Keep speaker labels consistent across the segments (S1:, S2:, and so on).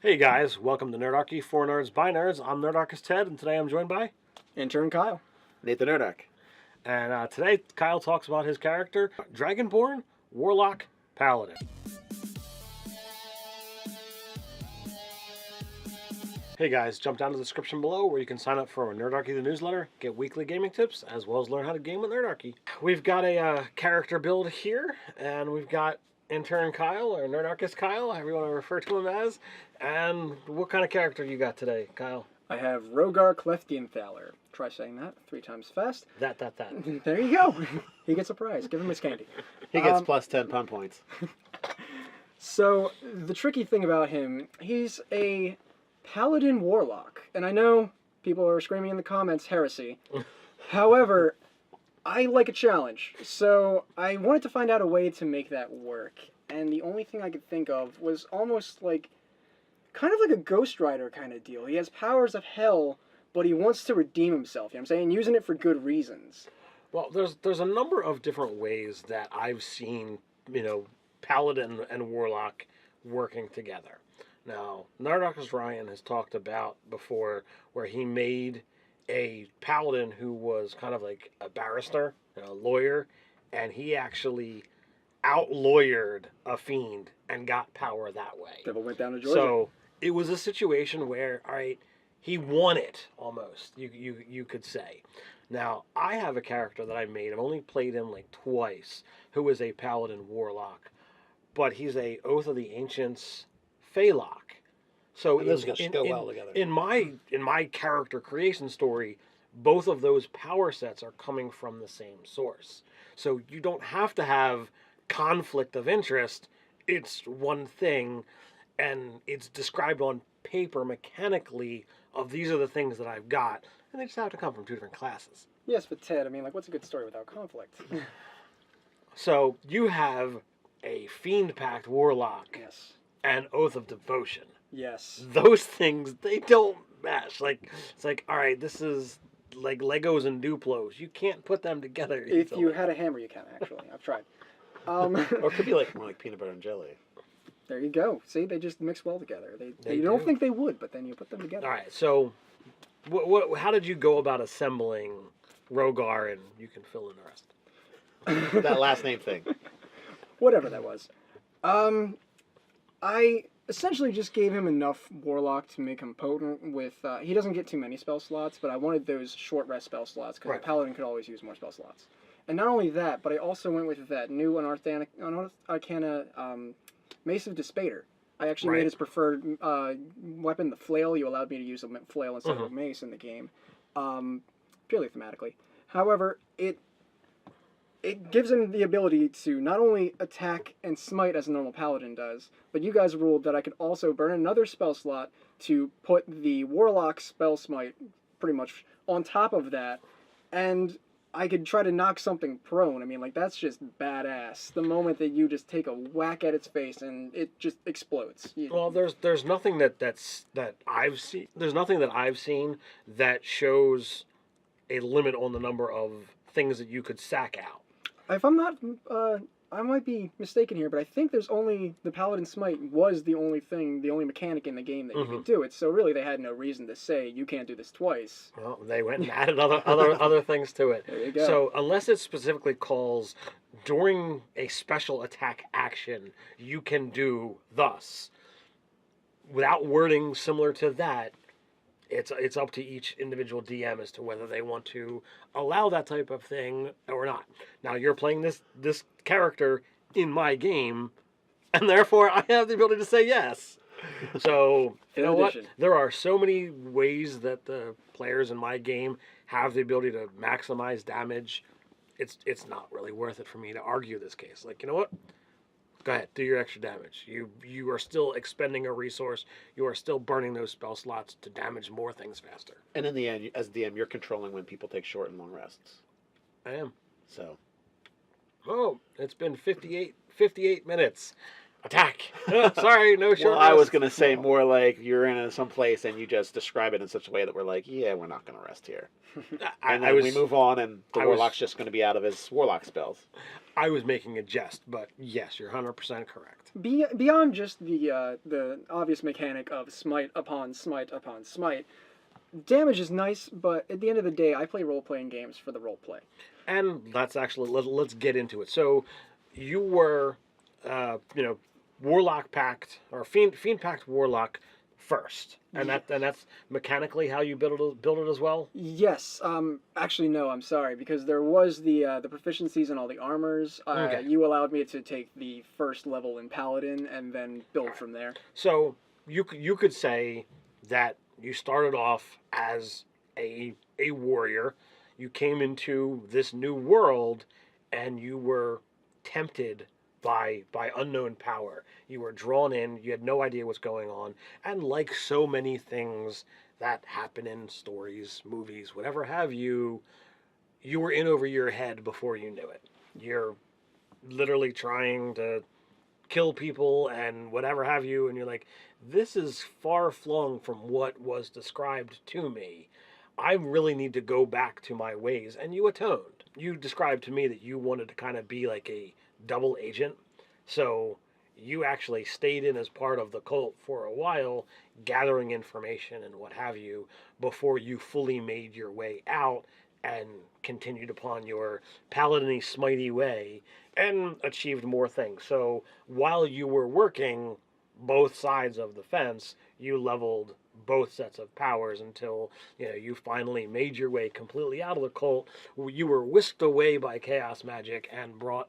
S1: Hey guys, welcome to Nerdarchy, for nerds by nerds. I'm Nerdarchist Ted, and today I'm joined by
S2: Intern Kyle.
S3: Nathan Nerdarch.
S1: And today Kyle talks about his character, Dragonborn Warlock Paladin. Hey guys, jump down to the description below where you can sign up for Nerdarchy the newsletter, get weekly gaming tips, as well as learn how to game with Nerdarchy. We've got a character build here, and we've got Intern Kyle, or Nerdarchist Kyle, however you want to refer to him as. And what kind of character you got today, Kyle?
S2: I have Rogar Cleftienthaler. Try saying that 3 times fast.
S1: That.
S2: There you go. He gets a prize. Give him his candy.
S3: He gets plus 10 pun points.
S2: So, the tricky thing about him, he's a Paladin Warlock. And I know people are screaming in the comments, heresy. However, I like a challenge. So, I wanted to find out a way to make that work. And the only thing I could think of was almost like, kind of like a Ghost Rider kind of deal. He has powers of hell, but he wants to redeem himself, you know what I'm saying? Using it for good reasons.
S1: Well, there's a number of different ways that I've seen, Paladin and Warlock working together. Now, Nerdarchist Ryan has talked about before where he made a Paladin who was kind of like a barrister, a lawyer, and he actually out-lawyered a fiend and got power that way.
S2: Devil went down to Georgia.
S1: So it was a situation where, all right, he won it almost, you could say. Now, I have a character that I made. I've only played him like twice, who is a Paladin Warlock, but he's a Oath of the Ancients Phalok. So
S3: And those go well together.
S1: In my character creation story, both of those power sets are coming from the same source. So you don't have to have conflict of interest. It's one thing, and it's described on paper mechanically of these are the things that I've got, and they just have to come from 2 different classes.
S2: Yes, but Ted, I mean, like, what's a good story without conflict?
S1: So you have a Fiend Pact Warlock
S2: Yes.
S1: and Oath of Devotion.
S2: Yes.
S1: Those things, they don't mesh. It's like, all right, this is like Legos and Duplos. You can't put them together.
S2: If you had a hammer, you can, actually. I've tried.
S3: Or it could be like more like peanut butter and jelly.
S2: There you go. See, they just mix well together.
S1: They
S2: you don't
S1: do.
S2: think they would, but then you put them together.
S1: All right, so how did you go about assembling Rogar, and you can fill in the rest?
S3: That last name thing.
S2: Whatever that was. I essentially just gave him enough Warlock to make him potent with... he doesn't get too many spell slots, but I wanted those short rest spell slots, because
S1: Right.
S2: a Paladin could always use more spell slots. And not only that, but I also went with that new Arcana Mace of Despater. I actually
S1: Right.
S2: made his preferred weapon the flail. You allowed me to use a flail instead of a mace in the game, purely thematically. However, it gives him the ability to not only attack and smite as a normal paladin does, but you guys ruled that I could also burn another spell slot to put the Warlock spell smite pretty much on top of that, and I could try to knock something prone. I mean, like, that's just badass. The moment that you just take a whack at its face and it just explodes.
S1: Well, there's nothing that I've seen. There's nothing that I've seen that shows a limit on the number of things that you could sack out.
S2: If I'm not, I might be mistaken here, but I think there's only, the Paladin Smite was the only thing, the only mechanic in the game that you could do it. So really, they had no reason to say you can't do this twice.
S1: Well, they went and added other things to it.
S2: There you go.
S1: So unless it specifically calls during a special attack action, you can do thus. Without wording similar to that, it's up to each individual DM as to whether they want to allow that type of thing or not. Now you're playing this character in my game, and therefore I have the ability to say yes. So you know what? There are so many ways that the players in my game have the ability to maximize damage. It's not really worth it for me to argue this case. Like, you know what? Go ahead, do your extra damage. You are still expending a resource. You are still burning those spell slots to damage more things faster.
S3: And in the end, as DM, you're controlling when people take short and long rests.
S1: I am.
S3: So.
S1: Oh, it's been 58 minutes. attack. Sorry, no short
S3: Well, I was
S1: rest.
S3: gonna say more like you're in some place and you just describe it in such a way that we're like, yeah, we're not gonna rest here, and then we move on, and the warlock's just gonna be out of his warlock spells.
S1: I was making a jest, but yes, you're 100% correct.
S2: Beyond just the obvious mechanic of smite upon smite upon smite, damage is nice, but at the end of the day, I play role-playing games for the role-play.
S1: And let's actually let's get into it. So, you were, Warlock Pact or Fiend Pact Warlock first, and that's mechanically how you build it as well.
S2: Yes. Actually, no. I'm sorry, because there was the proficiencies in all the armors.
S1: Okay.
S2: You allowed me to take the first level in Paladin and then build from there.
S1: So you could say that you started off as a warrior. You came into this new world, and you were tempted by unknown power. You were drawn in. You had no idea what's going on, and like so many things that happen in stories, movies, whatever have you, you were in over your head before you knew it. You're literally trying to kill people and whatever have you, and you're like, this is far flung from what was described to me. I really need to go back to my ways. And you atoned. You described to me that you wanted to kind of be like a double agent. So you actually stayed in as part of the cult for a while, gathering information and what have you, before you fully made your way out and continued upon your paladin-y, smitey way and achieved more things. So while you were working both sides of the fence, you leveled both sets of powers until you finally made your way completely out of the cult. You were whisked away by chaos magic and brought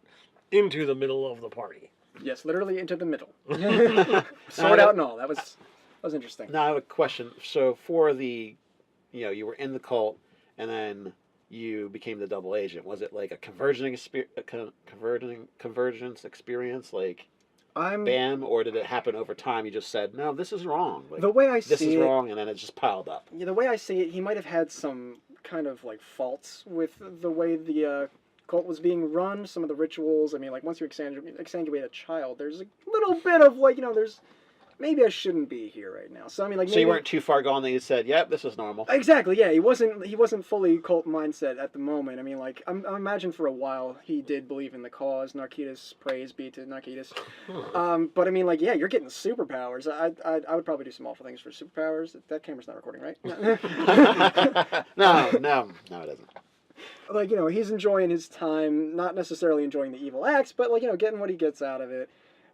S1: into the middle of the party.
S2: Yes, literally into the middle. Sword out and all. That was interesting.
S3: Now I have a question. So for the, you were in the cult and then you became the double agent. Was it like a convergence experience, like bam, or did it happen over time? You just said, no, this is wrong. Like,
S2: the way I
S3: this
S2: see
S3: is
S2: it,
S3: wrong, and then it just piled up.
S2: Yeah, the way I see it, he might have had some kind of like faults with the way the cult was being run. Some of the rituals. I mean, like once you exsanguinate a child, there's a little bit of like there's maybe I shouldn't be here right now. So I mean, like
S3: so you weren't too far gone that you said, yep, this is normal.
S2: Exactly. Yeah, he wasn't fully cult mindset at the moment. I mean, like I imagine for a while he did believe in the cause. Narcitus, praise be to Narcitus. But I mean, like, yeah, you're getting superpowers. I would probably do some awful things for superpowers. That camera's not recording, right?
S3: No, it isn't.
S2: Like, he's enjoying his time, not necessarily enjoying the evil acts, but like, getting what he gets out of it.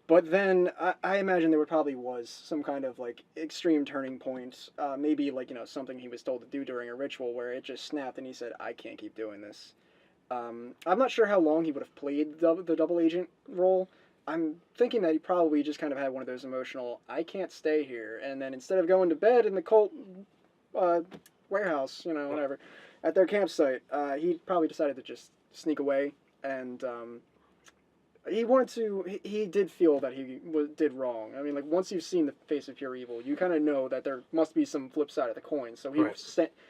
S2: But then I imagine there probably was some kind of like extreme turning point, maybe like something he was told to do during a ritual where it just snapped and he said, "I can't keep doing this." I'm not sure how long he would have played the double agent role. I'm thinking that he probably just kind of had one of those emotional, "I can't stay here," and then instead of going to bed in the cult warehouse, whatever, at their campsite, he probably decided to just sneak away and. He did feel that he did wrong. I mean, like, once you've seen the face of pure evil, you kind of know that there must be some flip side of the coin. So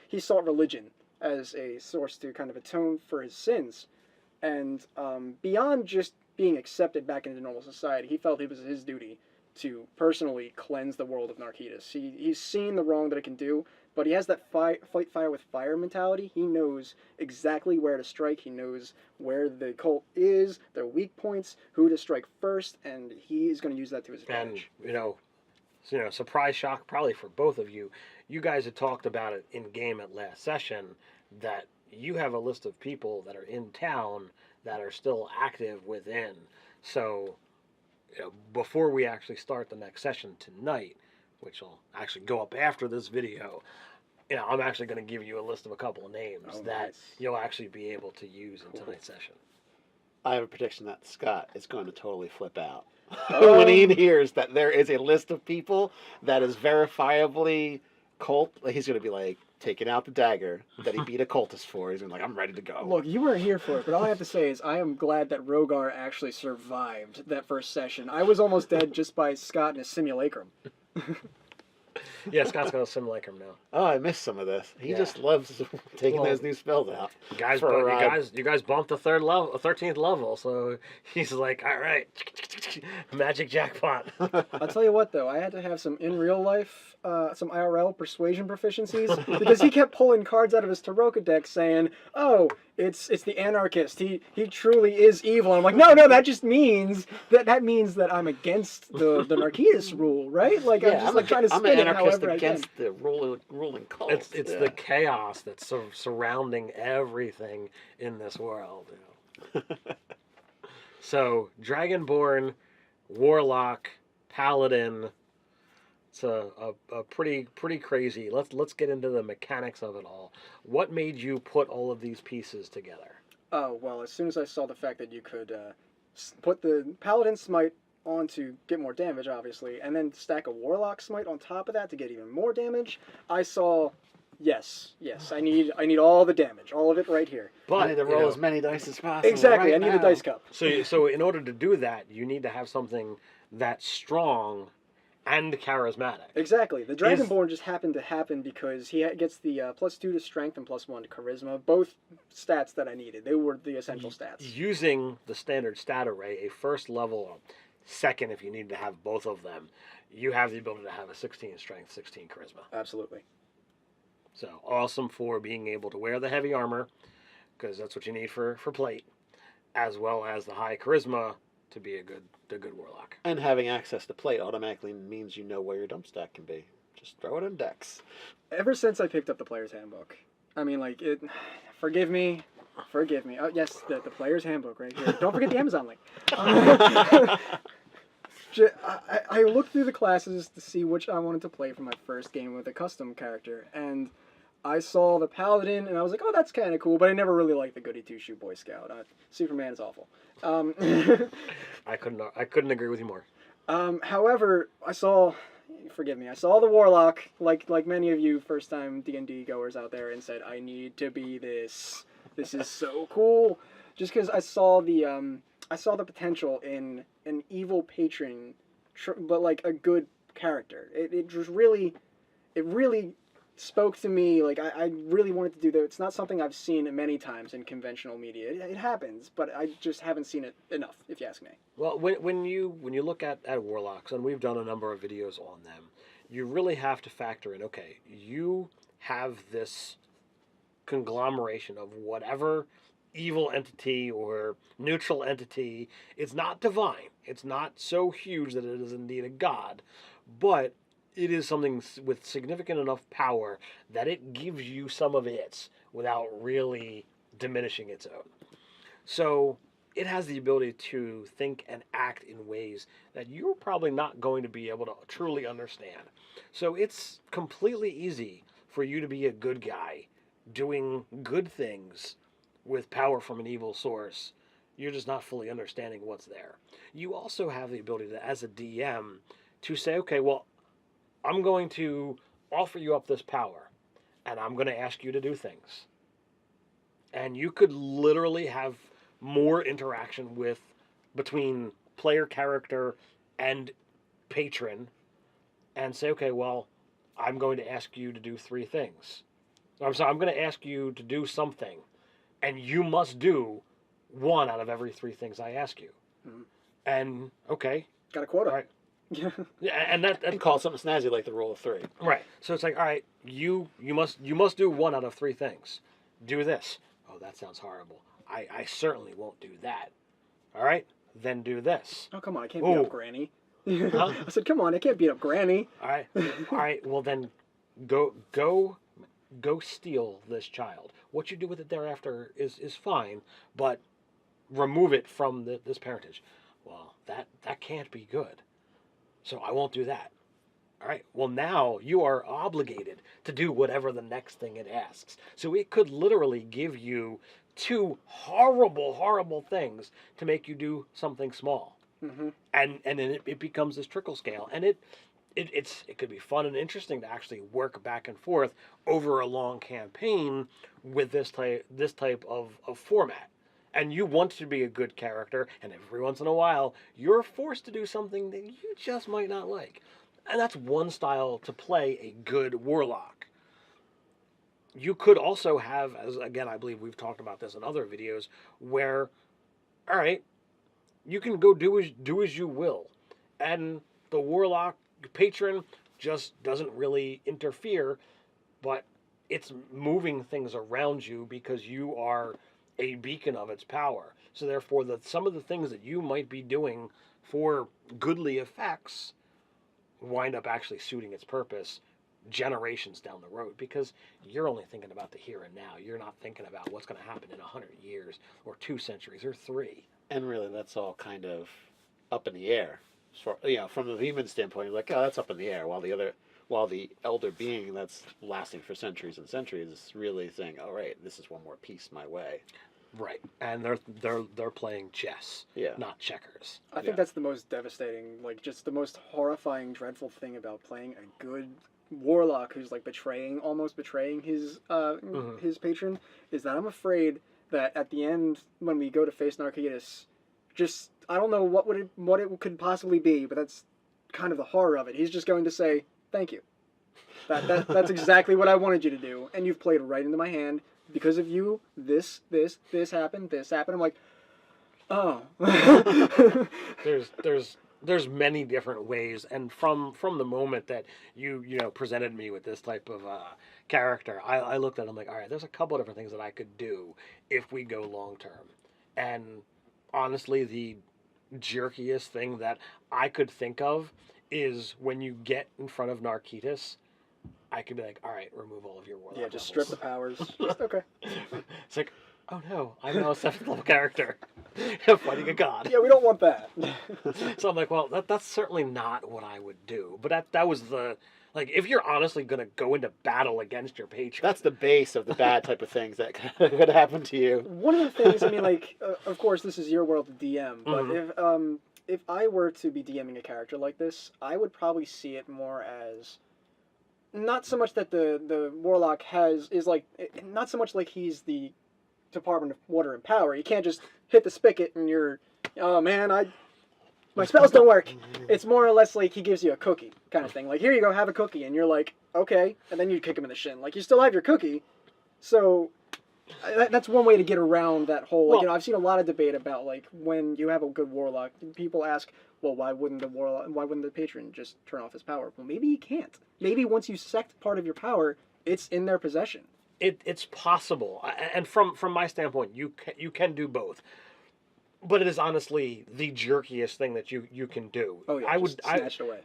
S2: he sought religion as a source to kind of atone for his sins. And beyond just being accepted back into normal society, he felt it was his duty to personally cleanse the world of Narcitus. He's seen the wrong that it can do, but he has that fight fire with fire mentality. He knows exactly where to strike. He knows where the cult is, their weak points, who to strike first, and he is going to use that to his advantage.
S1: And, surprise shock probably for both of you. You guys had talked about it in game at last session that you have a list of people that are in town that are still active within. So, before we actually start the next session tonight, which will actually go up after this video, I'm actually going to give you a list of a couple of names that you'll actually be able to use in tonight's session.
S3: I have a prediction that Scott is going to totally flip out when he hears that there is a list of people that is verifiably cult. He's going to be like taking out the dagger that he beat a cultist for. He's going to be like, I'm ready to go.
S2: Look, you weren't here for it, but all I have to say is I am glad that Rogar actually survived that first session. I was almost dead just by Scott and his simulacrum.
S1: Yeah, Scott's got a simulacrum now.
S3: Oh, I missed some of this. He just loves taking those new spells out.
S1: You guys bumped the 13th level, so he's like, all right. Magic jackpot.
S2: I'll tell you what, though, I had to have some in real life, some IRL persuasion proficiencies because he kept pulling cards out of his Taroka deck saying, "Oh, it's the anarchist. He truly is evil." I'm like, no, that just means that means that I'm against the Narcissus rule, right? Like I'm just trying to spin
S3: I'm an
S2: it
S3: anarchist
S2: however I can.
S3: against the ruling cult.
S1: It's the chaos that's surrounding everything in this world. You know? So, Dragonborn, Warlock, Paladin. It's a pretty crazy. Let's get into the mechanics of it all. What made you put all of these pieces together?
S2: Oh, well, as soon as I saw the fact that you could put the Paladin Smite on to get more damage, obviously, and then stack a Warlock Smite on top of that to get even more damage, I saw, yes, I need all the damage, all of it right here.
S3: But I need to roll as many dice as possible.
S2: Exactly,
S3: right
S2: I need
S3: now.
S2: a dice cup.
S1: So in order to do that, you need to have something that's strong and charismatic.
S2: Exactly. The Dragonborn just happened to happen because he gets the +2 to strength and +1 to charisma, both stats that I needed. They were the essential stats.
S1: Using the standard stat array, a first level, second if you need to have both of them, you have the ability to have a 16 strength, 16 charisma.
S2: Absolutely.
S1: So awesome for being able to wear the heavy armor, because that's what you need for plate, as well as the high charisma to be a good warlock.
S3: And having access to plate automatically means you know where your dump stack can be. Just throw it in decks.
S2: Ever since I picked up the Player's Handbook, I mean, like, forgive me. Oh, yes, the Player's Handbook right here. Don't forget the Amazon link. I looked through the classes to see which I wanted to play for my first game with a custom character, and I saw the Paladin, and I was like, oh, that's kind of cool, but I never really liked the Goody Two-Shoe Boy Scout. Superman is awful.
S1: I couldn't agree with you more.
S2: However, I saw the Warlock, like many of you first-time D&D goers out there, and said, I need to be this. This is so cool. Just because I saw the potential in an evil patron, but like a good character. It really spoke to me. Like I really wanted to do that. It's not something I've seen many times in conventional media. It happens, but I just haven't seen it enough, if you ask me.
S1: Well, when you look at warlocks, and we've done a number of videos on them, you really have to factor in, okay, you have this conglomeration of whatever evil entity or neutral entity. It's not divine. It's not so huge that it is indeed a god, but it is something with significant enough power that it gives you some of its without really diminishing its own. So it has the ability to think and act in ways that you're probably not going to be able to truly understand. So it's completely easy for you to be a good guy doing good things with power from an evil source. You're just not fully understanding what's there. You also have the ability to, as a DM, to say, okay, well, I'm going to offer you up this power, and I'm going to ask you to do things. And you could literally have more interaction between player character and patron, and say, okay, well, I'm going to ask you to do 3 things. I'm going to ask you to do something, and you must do 1 out of every 3 things I ask you. Mm-hmm. And, okay.
S2: Got a quota.
S1: All right. Yeah, and that
S3: You call it something snazzy like the rule of 3.
S1: Right. So it's like, all right, you must do 1 out of 3 things. Do this. Oh, that sounds horrible. I certainly won't do that. All right, then do this.
S2: Oh, come on, I can't beat up Granny.
S1: Huh?
S2: I said, come on, I can't beat up Granny.
S1: All right. Well, then go steal this child. What you do with it thereafter is fine, but remove it from this parentage. Well, that can't be good. So I won't do that. All right. Well, now you are obligated to do whatever the next thing it asks. So it could literally give you 2 horrible, horrible things to make you do something small. Mm-hmm. And then it becomes this trickle scale. And it could be fun and interesting to actually work back and forth over a long campaign with this type of format. And you want to be a good character, and every once in a while, you're forced to do something that you just might not like. And that's one style to play a good warlock. You could also have, as again, I believe we've talked about this in other videos, where, all right, you can go do as you will, and the warlock patron just doesn't really interfere, but it's moving things around you because you are a beacon of its power. So therefore, some of the things that you might be doing for goodly effects wind up actually suiting its purpose generations down the road, because you're only thinking about the here and now. You're not thinking about what's going to happen in 100 years or 2 centuries or 3.
S3: And really, that's all kind of up in the air. So, from the human standpoint, you're like, oh, that's up in the air. While the elder being that's lasting for centuries and centuries is really saying, all right, this is one more piece my way.
S1: Right, and they're playing chess, not checkers.
S2: I think that's the most devastating, like just the most horrifying, dreadful thing about playing a good warlock who's like almost betraying his his patron, is that I'm afraid that at the end when we go to face Narcitus, just I don't know what it could possibly be, but that's kind of the horror of it. He's just going to say thank you. That's exactly what I wanted you to do, and you've played right into my hand. Because of you, this happened. I'm like, oh.
S1: There's many different ways, and from the moment that you presented me with this type of character, I looked at him like, all right, there's a couple of different things that I could do if we go long term, and honestly, the jerkiest thing that I could think of is when you get in front of Narcitus, I could be like, all right, remove all of your warlock
S2: Yeah, just
S1: levels.
S2: strip the powers. Just, okay.
S1: It's like, oh no, I'm now a 7th level character fighting a god.
S2: Yeah, we don't want that.
S1: So I'm like, well, that's certainly not what I would do. But that was the, like, if you're honestly going to go into battle against your patron.
S3: That's the base of the bad type of things that could happen to you.
S2: One of the things, I mean, like, of course, this is your world to DM, but if I were to be DMing a character like this, I would probably see it more as not so much that the warlock not so much like he's the Department of Water and Power. You can't just hit the spigot and you're, oh man, my spells don't work. It's more or less like he gives you a cookie kind of thing. Like, here you go, have a cookie, and you're like, okay, and then you kick him in the shin. Like, you still have your cookie, so that's one way to get around that whole. Like, I've seen a lot of debate about like when you have a good warlock, people ask, well, why wouldn't the patron just turn off his power? Well, maybe he can't. Maybe once you sect part of your power, it's in their possession.
S1: It's possible, and from my standpoint, you can do both, but it is honestly the jerkiest thing that you can do.
S2: Oh yeah, snatch it away.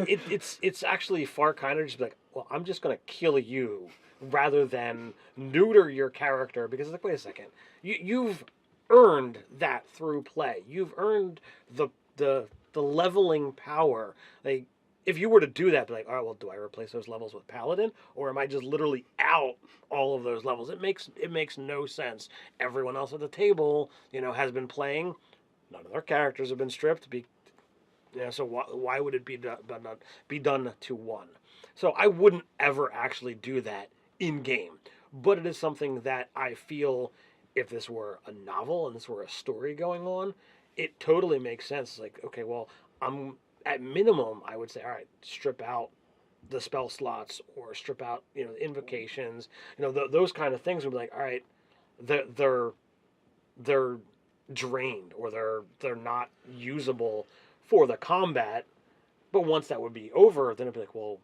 S1: It's actually far kinder just be like, well, I'm just gonna kill you rather than neuter your character, because it's like, wait a second, you've earned that through play. You've earned the leveling power. Like, if you were to do that, be like, all right, well, do I replace those levels with Paladin, or am I just literally out all of those levels? It makes no sense. Everyone else at the table, has been playing. None of their characters have been stripped. So why would it be done to one? So I wouldn't ever actually do that in game, but it is something that I feel if this were a novel and this were a story going on, it totally makes sense. It's like, okay, well, at minimum, I would say, all right, strip out the spell slots or strip out, invocations, those kind of things would be like, all right, they're drained or they're not usable for the combat. But once that would be over, then it'd be like, well,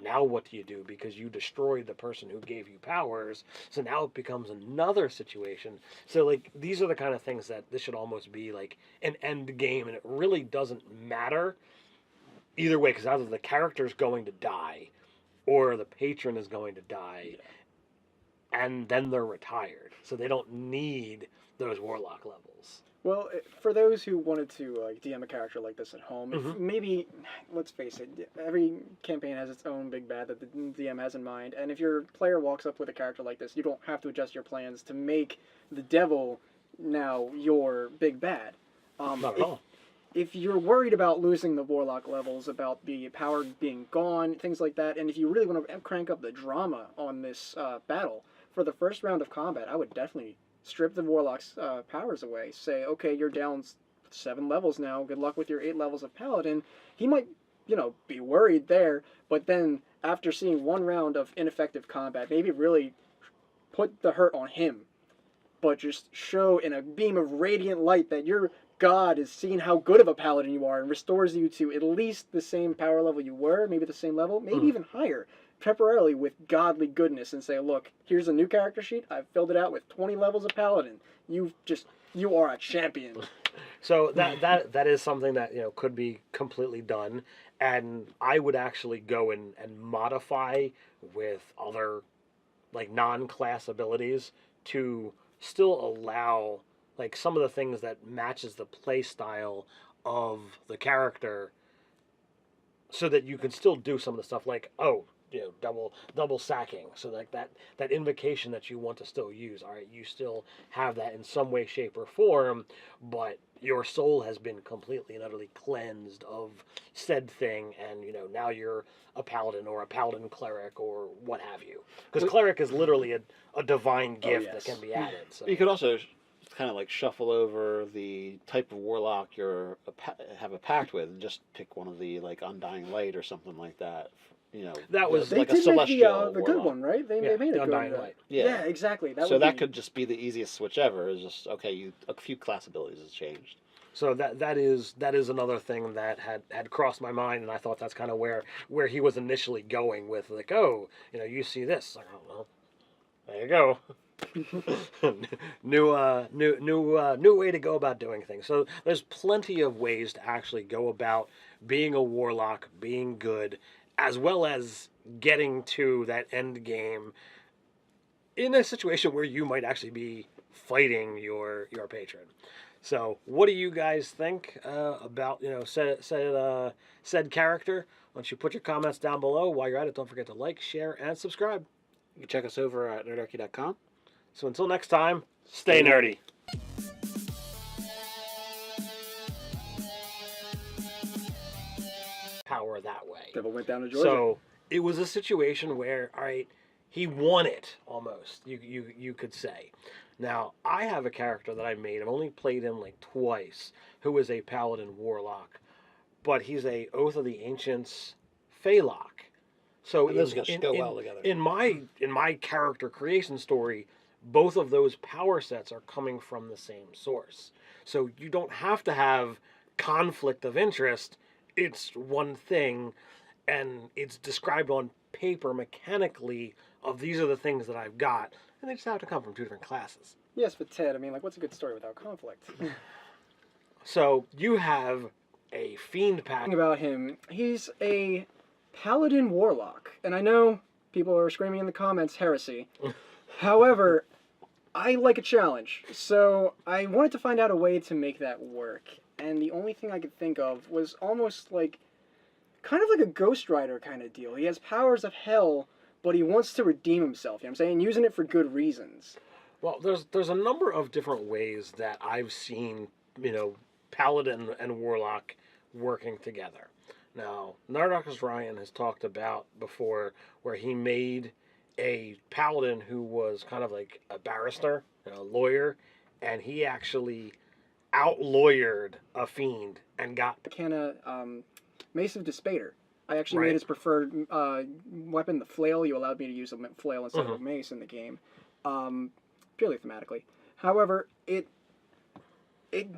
S1: now what do you do? Because you destroyed the person who gave you powers. So now it becomes another situation. So, like, these are the kind of things that this should almost be like an end game. And it really doesn't matter either way, because either the character's going to die or the patron is going to die. Yeah. And then they're retired. So they don't need those warlock levels.
S2: Well, for those who wanted to DM a character like this at home, if maybe, let's face it, every campaign has its own big bad that the DM has in mind, and if your player walks up with a character like this, you don't have to adjust your plans to make the devil now your big bad.
S1: Not at all.
S2: If you're worried about losing the warlock levels, about the power being gone, things like that, and if you really want to crank up the drama on this battle, for the first round of combat, I would definitely strip the warlock's powers away. Say, okay, you're down 7 levels now. Good luck with your 8 levels of paladin. He might, be worried there, but then after seeing 1 round of ineffective combat, maybe really put the hurt on him, but just show in a beam of radiant light that you're god is seeing how good of a paladin you are and restores you to at least the same power level you were, maybe the same level, maybe even higher, temporarily with godly goodness, and say, look, here's a new character sheet. I've filled it out with 20 levels of paladin. You are a champion.
S1: So that is something that, you know, could be completely done, and I would actually go and modify with other like non-class abilities to still allow like some of the things that matches the play style of the character, so that you can still do some of the stuff like, oh, you know, double sacking, so like that invocation that you want to still use, all right, you still have that in some way, shape, or form, but your soul has been completely and utterly cleansed of said thing, and you know, now you're a paladin or a paladin cleric or what have you, because cleric is literally a divine gift that can be added. So
S3: you could also kind of like shuffle over the type of warlock you're have a pact with, and just pick one of the like Undying Light or something like that. You know,
S1: that was
S2: they
S3: like
S2: did
S3: a celestial
S2: the good one, right? They made
S1: the
S2: a
S1: Undying
S2: good
S1: Light.
S2: Yeah, exactly.
S3: That could just be the easiest switch ever. Is just okay. A few class abilities has changed.
S1: So that is another thing that had crossed my mind, and I thought that's kind of where he was initially going with, like, oh, you know, you see this, like, oh well, there you go. new way to go about doing things. So there's plenty of ways to actually go about being a warlock, being good, as well as getting to that end game in a situation where you might actually be fighting your patron. So what do you guys think about, you know, said character? Why don't you put your comments down below? While you're at it, don't forget to like, share, and subscribe.
S3: You can check us over at Nerdarchy.com.
S1: So until next time, stay nerdy. Power that way.
S2: Devil went down to Georgia.
S1: So it was a situation where, all right, he won it almost. You could say. Now I have a character that I made. I've only played him like twice. Who is a paladin warlock, but he's a Oath of the Ancients Phalok. So
S3: those go well together.
S1: In my character creation story, both of those power sets are coming from the same source. So you don't have to have conflict of interest. It's one thing, and it's described on paper mechanically of these are the things that I've got, and they just have to come from two different classes.
S2: Yes, but Ted, I mean, like, what's a good story without conflict?
S1: So you have a fiend pack.
S2: About him, he's a paladin warlock, and I know people are screaming in the comments heresy. However, I like a challenge, so I wanted to find out a way to make that work, and the only thing I could think of was almost like, kind of like a Ghost Rider kind of deal. He has powers of hell, but he wants to redeem himself, you know what I'm saying? Using it for good reasons.
S1: Well, there's a number of different ways that I've seen, you know, paladin and warlock working together. Now, Nerdarchy Ryan has talked about before where he made a paladin who was kind of like a barrister, a lawyer, and he actually out-lawyered a fiend and got...
S2: Mace of Despater. I actually made his preferred weapon, the flail. You allowed me to use a flail instead of a mace in the game, purely thematically. However, it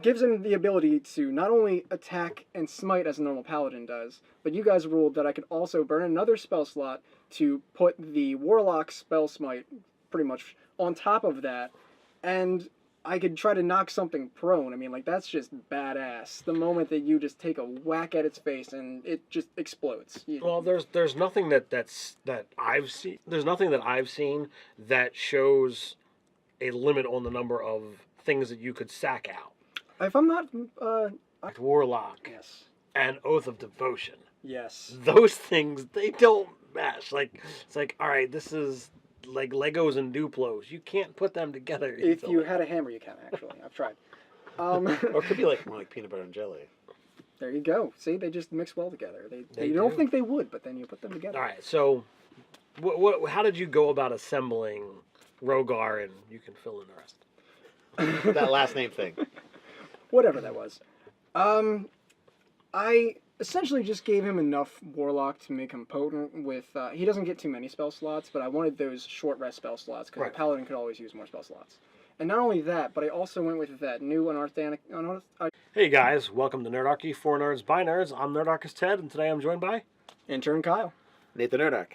S2: gives him the ability to not only attack and smite as a normal paladin does, but you guys ruled that I could also burn another spell slot to put the warlock spell smite pretty much on top of that, and I could try to knock something prone. I mean, like, that's just badass. The moment that you just take a whack at its face and it just explodes.
S1: Well, there's nothing that I've seen. There's nothing that I've seen that shows a limit on the number of things that you could sack out.
S2: If I'm not...
S1: Warlock.
S2: Yes.
S1: And Oath of Devotion.
S2: Yes.
S1: Those things, they don't match. Like, it's like, all right, this is like Legos and Duplos. You can't put them together.
S2: If you had a hammer, you can, actually. I've tried.
S3: Or it could be like more like peanut butter and jelly.
S2: There you go. See, they just mix well together. You don't think they would, but then you put them together.
S1: All right, so how did you go about assembling Rogar, and you can fill in the rest?
S3: That last name thing.
S2: Whatever that was. I essentially just gave him enough Warlock to make him potent with... he doesn't get too many spell slots, but I wanted those short rest spell slots, because the Paladin could always use more spell slots. And not only that, but I also went with that new
S1: Hey guys, welcome to Nerdarchy, for nerds by nerds. I'm Nerdarchist Ted, and today I'm joined by
S2: intern Kyle.
S3: Nathan Nerdarch.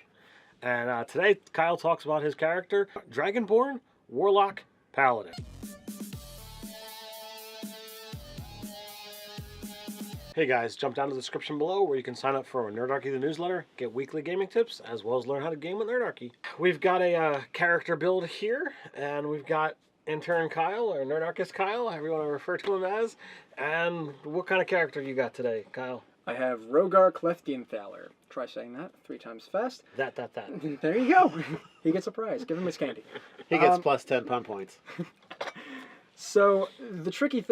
S1: And today Kyle talks about his character, Dragonborn Warlock Paladin. Hey guys, jump down to the description below where you can sign up for Nerdarchy the newsletter, get weekly gaming tips, as well as learn how to game with Nerdarchy. We've got a character build here, and we've got intern Kyle, or Nerdarchist Kyle, however you want to refer to him as. And what kind of character you got today, Kyle?
S2: I have Rogar Cleftienthaler. Try saying that 3 times fast.
S1: That.
S2: There you go. He gets a prize. Give him his candy.
S3: He gets plus 10 pun points.
S2: So the tricky thing